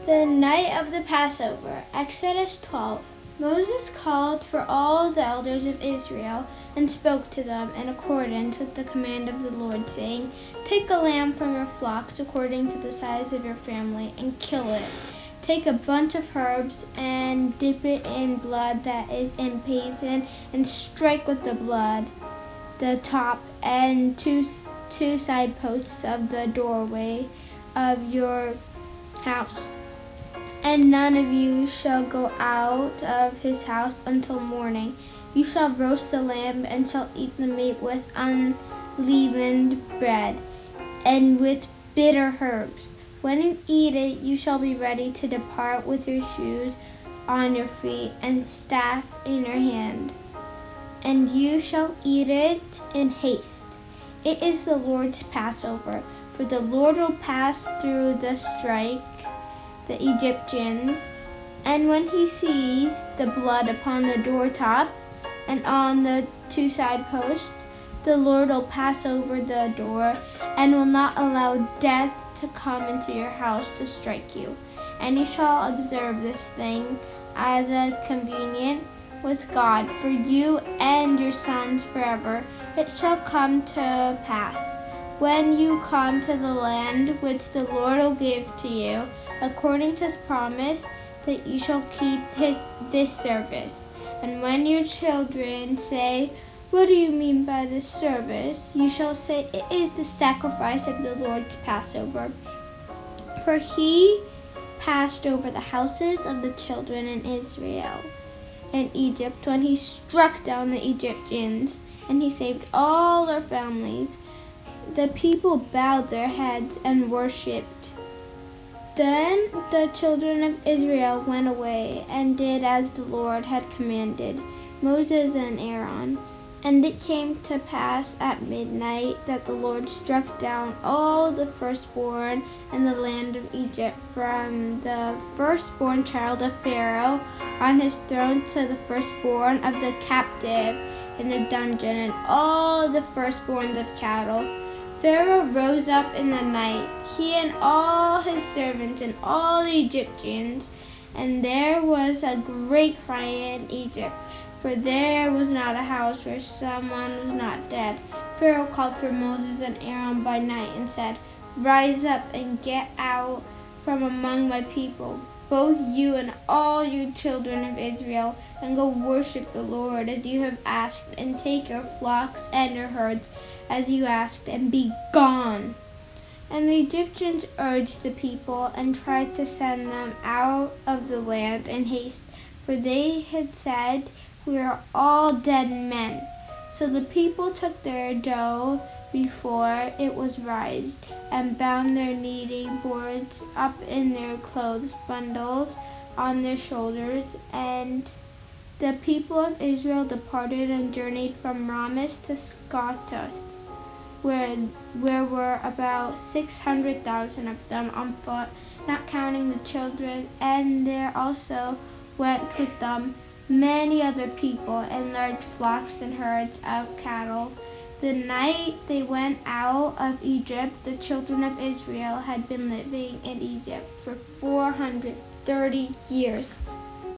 The night of the Passover, Exodus 12. Moses called for all the elders of Israel and spoke to them in accordance with the command of the Lord, saying, Take a lamb from your flocks according to the size of your family and kill it. Take a bunch of herbs and dip it in blood that is in basin and strike with the blood the top and two side posts of the doorway of your house. And none of you shall go out of his house until morning. You shall roast the lamb and shall eat the meat with unleavened bread and with bitter herbs. When you eat it, you shall be ready to depart with your shoes on your feet and staff in your hand. And you shall eat it in haste. It is the Lord's Passover, for the Lord will pass through the the Egyptians, and when he sees the blood upon the doortop and on the two side posts, the Lord will pass over the door and will not allow death to come into your house to strike you. And you shall observe this thing as a covenant with God for you and your sons forever. It shall come to pass when you come to the land which the Lord will give to you, according to his promise, that you shall keep this service. And when your children say, What do you mean by this service? You shall say, It is the sacrifice of the Lord's Passover. For he passed over the houses of the children in Israel and Egypt when he struck down the Egyptians, and he saved all their families. The people bowed their heads and worshipped. Then the children of Israel went away and did as the Lord had commanded Moses and Aaron. And it came to pass at midnight that the Lord struck down all the firstborn in the land of Egypt, from the firstborn child of Pharaoh on his throne to the firstborn of the captive in the dungeon, and all the firstborns of cattle. Pharaoh rose up in the night, he and all his servants and all the Egyptians, and there was a great cry in Egypt, for there was not a house where someone was not dead. Pharaoh called for Moses and Aaron by night and said, Rise up and get out from among my people, both you and all you children of Israel, and go worship the Lord as you have asked, and take your flocks and your herds as you asked, and be gone. And the Egyptians urged the people and tried to send them out of the land in haste, for they had said, We are all dead men. So the people took their dough before it was raised, and bound their kneading boards up in their clothes bundles on their shoulders. And the people of Israel departed and journeyed from Rameses to Scottus, where were about 600,000 of them on foot, not counting the children. And there also went with them many other people and large flocks and herds of cattle. The night they went out of Egypt, the children of Israel had been living in Egypt for 430 years.